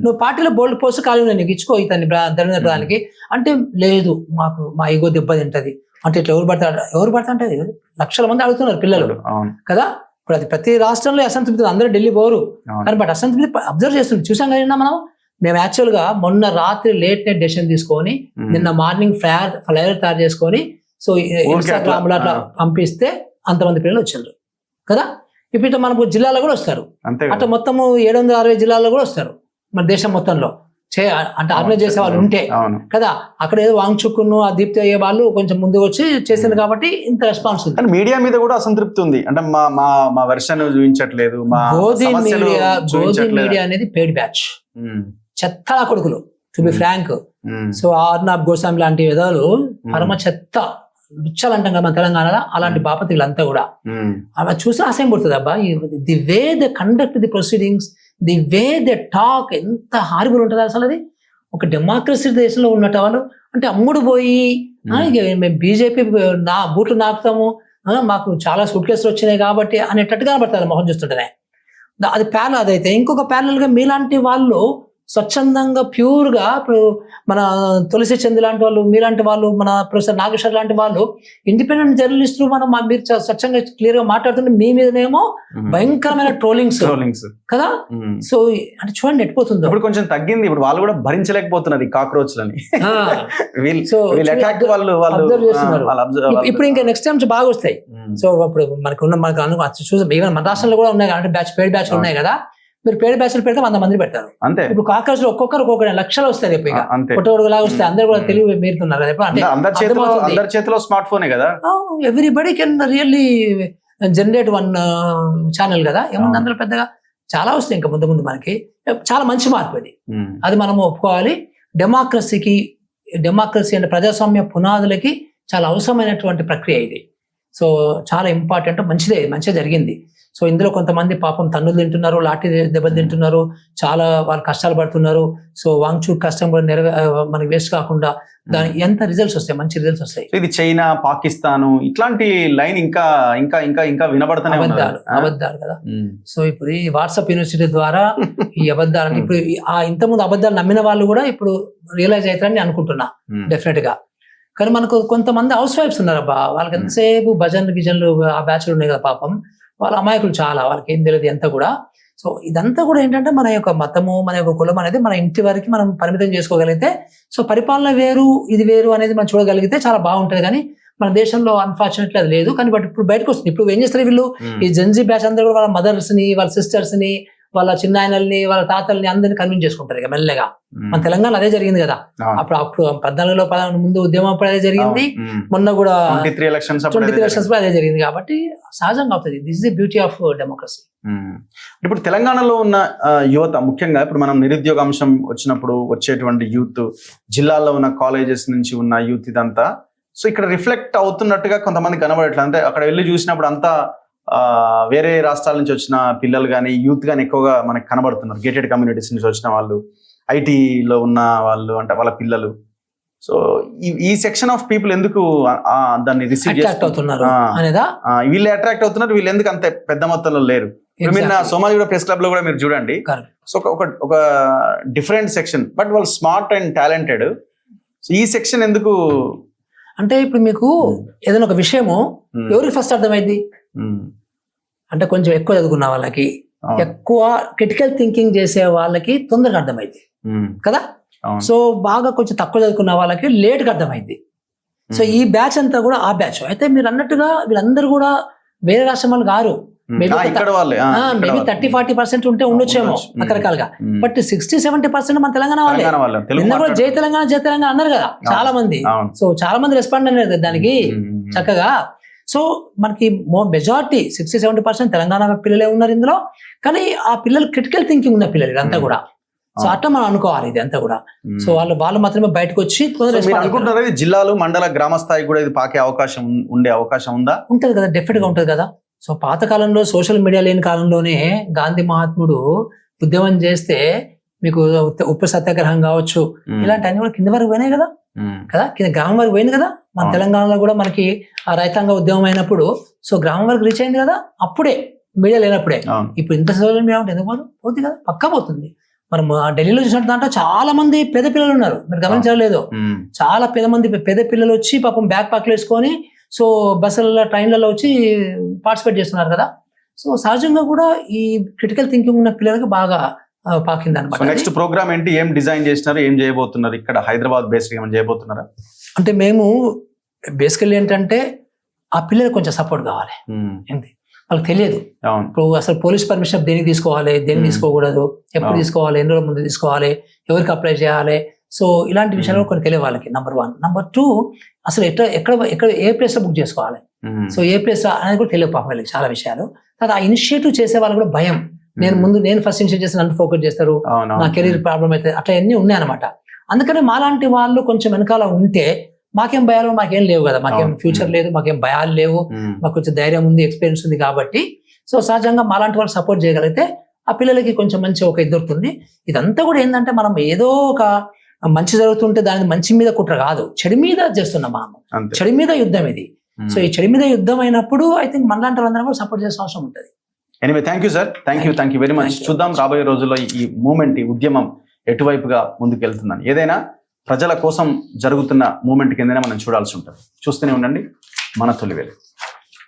నువ్వు పార్టీలో బోల్డ్ పోస్ట్ ఖాళీ నీకు ఇచ్చుకో ఇతన్ని ధర్మేంద్ర ప్రధానికి అంటే లేదు మాకు మా ఈగో దెబ్బతింటది అంటే ఇట్లా ఎవరు పడతాంటే లక్షల మంది అడుగుతున్నారు పిల్లలు కదా. ఇప్పుడు అది ప్రతి రాష్ట్రంలో అసంతృప్తి, అందరూ ఢిల్లీ పోరు కానీ బట్ అసంతృప్తి అబ్జర్వ్ చేస్తుంది. చూసాం కదా మనం, మేము యాక్చువల్గా మొన్న రాత్రి లేట్ నైట్ డెసిషన్ తీసుకొని నిన్న మార్నింగ్ ఫ్లైఓవర్ తయారు చేసుకొని సో ఇన్స్టాగ్రామ్ లో అట్లా పంపిస్తే అంతమంది పిల్లలు వచ్చారు కదా. ఇప్పుడు ఇట్లా మనకు జిల్లాలో కూడా వస్తారు, అట్లా మొత్తము 760 జిల్లాల్లో కూడా వస్తారు మన దేశం మొత్తంలో అంటే ఆర్గనైజ్ చేసే వాళ్ళు ఉంటే కదా. అక్కడ ఏదో వాంగ్చుక్కును ఆ దీప్తి అయ్యే వాళ్ళు కొంచెం ముందు వచ్చి చేసింది కాబట్టి ఇంత రెస్పాన్స్ ఉంది. మీడియా మీద కూడా అసంతృప్తి ఉంది అంటే మా వెర్షన్ చూపించట్లేదు. గోధి మీడియా అనేది పెయిడ్ బ్యాచ్, చెత్త కొడుకులు to be frank. So Arnab Goswami లాంటి విధాలు పరమ చెత్త రుచ్చాలు అంటాం కదా మన తెలంగాణలో, అలాంటి బాపతి వీళ్ళంతా కూడా అలా చూసి ఆశయం పడుతుంది. అబ్బా the way they conduct the proceedings, the way they talk ఎంత హారిబుల్ ఉంటుంది అసలు. అది ఒక డెమోక్రసీ దేశంలో ఉన్నట్టు వాళ్ళు అంటే అమ్ముడు పోయి మేము బీజేపీ బూట్లు నాకుతాము, మాకు చాలా సూట్ కేసులు వచ్చినాయి కాబట్టి అనేటట్టుగా పడతారు మొహం చూస్తుంటేనే. అది ప్యారల్. అదైతే ఇంకొక ప్యారల్ గా మీలాంటి వాళ్ళు స్వచ్ఛందంగా ప్యూర్గా ఇప్పుడు మన తులసి చంద్ లాంటి వాళ్ళు, మీలాంటి వాళ్ళు, మన ప్రొఫెసర్ నాగేశ్వర్ లాంటి వాళ్ళు ఇండిపెండెంట్ జర్నలిస్టులు మీరు స్వచ్ఛంగా క్లియర్ గా మాట్లాడుతుంటే మీ మీదనేమో భయంకరమైన ట్రోలింగ్స్ కదా. సో అంటే చూడండి ఎట్టిపోతుందో. ఇప్పుడు కొంచెం తగ్గింది, ఇప్పుడు వాళ్ళు కూడా భరించలేకపోతున్నారు ఈ కాక్రోచ్లని. అబ్జర్వ్ చేస్తున్నారు. ఇప్పుడు ఇంకా నెక్స్ట్ టైం బాగా వస్తాయి. సో ఇప్పుడు మనకు చూసి మన రాష్ట్రంలో కూడా ఉన్నాయి అంటే పేడ్ బ్యాచ్ ఉన్నాయి కదా. మీరు పేడ్ బ్యాచ్లు పెడితే 100 మంది పెడతారు అంతే. ఇప్పుడు కాకర్స్ లో ఒక్కొక్కరు లక్షలు వస్తాయి రేపు ఇక పుట్టగొడుగు లాగా వస్తాయి. అందరు కూడా తెలివి మీరుతున్నారు కదా. అందరి చేతిలో స్మార్ట్ ఫోనే కదా. Everybody can really generate 1 channel కదా. ఏముంది అందులో పెద్దగా చాలా వస్తాయి ఇంకా ముందు ముందు మనకి. చాలా మంచి మార్పు అది మనం ఒప్పుకోవాలి. డెమోక్రసీ అంటే ప్రజాస్వామ్య పునాదులకి చాలా అవసరమైనటువంటి ప్రక్రియ ఇది. సో చాలా ఇంపార్టెంట్, మంచిగా జరిగింది. సో ఇందులో కొంతమంది పాపం తన్నులు తింటున్నారు, లాఠీ దెబ్బలు తింటున్నారు, చాలా వాళ్ళు కష్టాలు పడుతున్నారు. సో వాంగ్చూక్ కష్టం కూడా మనకి వేస్ట్ కాకుండా దాని ఎంత రిజల్ట్స్ వస్తాయి, మంచి రిజల్ట్స్ వస్తాయి. ఇది చైనా, పాకిస్తాన్ ఇట్లాంటి లైన్ ఇంకా ఇంకా ఇంకా ఇంకా వినబడుతున్నాయి. అబద్ధాలు కదా. సో ఇప్పుడు ఈ వాట్సాప్ యూనివర్సిటీ ద్వారా ఈ అబద్ధాలు ఇప్పుడు ఇంతకుముందు అబద్ధాలు నమ్మిన వాళ్ళు కూడా ఇప్పుడు రియలైజ్ అవుతారని అనుకుంటున్నా డెఫినెట్ గా. కానీ మనకు కొంతమంది హౌస్ వైఫ్స్ ఉన్నారు అబ్బా, వాళ్ళకి ఎంతసేపు గిజన్లు ఆ బ్యాచ్లు ఉన్నాయి కదా పాపం. వాళ్ళ అమాయకులు చాలా, వాళ్ళకి ఏం తెలియదు ఎంత కూడా. సో ఇదంతా కూడా ఏంటంటే మన యొక్క మతము, మన యొక్క కులం అనేది మన ఇంటి వరకు మనం పరిమితం చేసుకోగలిగితే, సో పరిపాలన వేరు ఇది వేరు అనేది మనం చూడగలిగితే చాలా బాగుంటుంది. కానీ మన దేశంలో అన్ఫార్చునేట్లీ అది లేదు. కానీ బట్ ఇప్పుడు బయటకు వస్తుంది. ఇప్పుడు ఏం చేస్తారు వీళ్ళు, ఈ జెన్జీ బ్యాచ్ అందరూ కూడా వాళ్ళ మదర్స్ ని, వాళ్ళ సిస్టర్స్ ని, వాళ్ళ చిన్నాయనల్ని, వాళ్ళ తాతల్ని అందరినీ కన్విన్స్ చేసుకుంటారు ఇక మెల్లగా. మన తెలంగాణ అదే జరిగింది కదా. అప్పుడు 14లో ముందు ఉద్యమం అప్పుడు అదే జరిగింది, మొన్న కూడా 23 ఎలక్షన్స్ అదే జరిగింది. కాబట్టి సహజంగా అవుతుంది. This is the beauty of democracy. ఇప్పుడు తెలంగాణలో ఉన్న యువత ముఖ్యంగా ఇప్పుడు మనం నిరుద్యోగ అంశం వచ్చినప్పుడు వచ్చేటువంటి యూత్, జిల్లాల్లో ఉన్న కాలేజెస్ నుంచి ఉన్న యూత్ ఇదంతా సో ఇక్కడ రిఫ్లెక్ట్ అవుతున్నట్టుగా కొంతమంది కనబడట్లేదు. అంటే అక్కడ వెళ్ళి చూసినప్పుడు అంతా వేరే రాష్ట్రాల నుంచి వచ్చిన పిల్లలు కానీ యూత్ కానీ ఎక్కువగా మనకు కనబడుతున్నారు. గేటెడ్ కమ్యూనిటీస్ నుంచి వచ్చిన వాళ్ళు, ఐటీలో ఉన్న వాళ్ళు అంటే వాళ్ళ పిల్లలు. సో ఈ సెక్షన్ ఆఫ్ పీపుల్ ఎందుకు దాన్ని రిసీవ్ అవుతున్నారు, వీళ్ళు అట్రాక్ట్ అవుతున్నారు, వీళ్ళు ఎందుకు అంత పెద్ద మొత్తంలో లేరు? మీరు సోమాజిగూడ ప్రెస్ క్లబ్ లో కూడా మీరు చూడండి. సో ఒక డిఫరెంట్ సెక్షన్, బట్ వాళ్ళు స్మార్ట్ అండ్ టాలెంటెడ్. సో ఈ సెక్షన్ ఎందుకు అంటే ఇప్పుడు మీకు ఏదైనా ఒక విషయము ఎవరికి ఫస్ట్ అర్థమైంది అంటే కొంచెం ఎక్కువ చదువుకున్న వాళ్ళకి, ఎక్కువ క్రిటికల్ థింకింగ్ చేసే వాళ్ళకి తొందరగా అర్థమైంది కదా. సో బాగా కొంచెం తక్కువ చదువుకున్న వాళ్ళకి లేట్గా అర్థమైంది. సో ఈ బ్యాచ్ అంతా కూడా ఆ బ్యాచ్. అయితే మీరు అన్నట్టుగా వీళ్ళందరూ కూడా వేరే రాష్ట్రం వాళ్ళు కారు. మేబీ 30-40% ఉంటే ఉండొచ్చేమో రకరకాలుగా. బట్ 60-70% మన తెలంగాణ వాళ్ళే. నిన్న కూడా జై తెలంగాణ అన్నారు కదా చాలా మంది. సో చాలా మంది రెస్పాండ్ అనేది దానికి చక్కగా. సో మనకి మెజారిటీ 60-70% తెలంగాణ పిల్లలే ఉన్నారు ఇందులో. కానీ ఆ పిల్లలు క్రిటికల్ థింకింగ్ ఉన్న పిల్లలు ఇదంతా కూడా. సో అట్లా మనం అనుకోవాలి ఇది అంతా కూడా. సో వాళ్ళు మాత్రమే బయటకు వచ్చి జిల్లాలు, మండల, గ్రామ స్థాయి కూడా ఇది పాకే ఉండే అవకాశం ఉందా? ఉంటది కదా, డెఫినెట్ గా ఉంటది కదా. సో పాత కాలంలో సోషల్ మీడియా లేని కాలంలోనే గాంధీ మహాత్ముడు ఉద్యమం చేస్తే మీకు ఉప్పు సత్యాగ్రహం కావచ్చు, ఇలాంటి అన్ని కూడా కింద వరకు పోయినాయి కదా కింద గ్రామం వరకు పోయింది కదా. మన తెలంగాణలో కూడా మనకి ఆ రైతాంగ ఉద్యమం అయినప్పుడు సో గ్రామం వరకు రీచ్ అయింది కదా, అప్పుడే మీడియా లేనప్పుడే. ఇప్పుడు ఇంత సోషల్ మీడియా ఉంటే ఎందుకు పోతుంది కదా, పక్కా పోతుంది. మనం ఢిల్లీలో చూసినట్టు దాంట్లో చాలా మంది పేద పిల్లలు ఉన్నారు, మీరు గమనించలేదు. చాలా పేద పిల్లలు వచ్చి పాపం బ్యాక్ ప్యాక్లు వేసుకొని సో బస్సులలో ట్రైన్లలో వచ్చి పార్టిసిపేట్ చేస్తున్నారు కదా. సో సహజంగా కూడా ఈ క్రిటికల్ థింకింగ్ ఉన్న పిల్లలకు బాగా పాకింది అనమాట. నెక్స్ట్ ప్రోగ్రామ్ ఏంటి, ఏం డిజైన్ చేసినారు, ఏం చేయబోతున్నారు ఇక్కడ హైదరాబాద్ బేస్డ్ ఏమైనా చేయబోతున్నారా? అంటే మేము బేసికల్లీ ఏంటంటే ఆ పిల్లలకు కొంచెం సపోర్ట్ కావాలి, ఏంటి వాళ్ళకి తెలియదు. ఇప్పుడు అసలు పోలీస్ పర్మిషన్ దేనికి తీసుకోవాలి, దేనికి తీసుకోకూడదు, ఎప్పుడు తీసుకోవాలి, ఎన్ని రోజుల ముందు తీసుకోవాలి, ఎవరికి అప్లై చేయాలి, సో ఇలాంటి విషయాలు కొన్ని తెలియదు వాళ్ళకి. నెంబర్ 1. నెంబర్ 2, అసలు ఎక్కడ ఏ ప్లేస్ లో బుక్ చేసుకోవాలి, సో ఏ ప్లేస్ అనేది కూడా తెలియదు పాపం వాళ్ళకి చాలా విషయాలు. తర్వాత ఆ ఇనిషియేటివ్ చేసే వాళ్ళు కూడా భయం, నేను ఫస్ట్ ఇనిషియేట్ చేసి నన్ను ఫోకస్ చేస్తారు, నా కెరీర్ ప్రాబ్లం అయితే, అట్లా అన్నీ ఉన్నాయన్నమాట. అందుకని మాలాంటి వాళ్ళు కొంచెం వెనకాల ఉంటే మాకేం భయాలు మాకేం లేవు కదా, మాకేం ఫ్యూచర్ లేదు, మాకేం భయాలు లేవు, మాకు కొంచెం ధైర్యం ఉంది, ఎక్స్పీరియన్స్ ఉంది కాబట్టి సో సహజంగా మాలాంటి వాళ్ళు సపోర్ట్ చేయగలిగితే ఆ పిల్లలకి కొంచెం మంచి ఒక ఇది దొరుకుతుంది. ఇదంతా కూడా ఏంటంటే మనం ఏదో ఒక మంచి జరుగుతుంటే దాని మంచి మీద కుట్ర కాదు, చెడు మీద చేస్తున్నాం మనం, చెడు మీద యుద్ధం ఇది. సో ఈ చెడు మీద యుద్ధం అయినప్పుడు ఐ థింక్ మనలాంటి వాళ్ళందరూ కూడా సపోర్ట్ చేసిన అవసరం ఉంటుంది. Anyway thank you sir, thank you very much. చూద్దాం రాబోయే రోజుల్లో ఈ మూమెంట్, ఈ ఉద్యమం ఎటువైపుగా ముందుకు వెళ్తుందని. ఏదైనా ప్రజల కోసం జరుగుతున్న మూమెంట్ కిందనే మనం చూడాల్సి ఉంటుంది. చూస్తూనే ఉండండి మన తొలివేలు.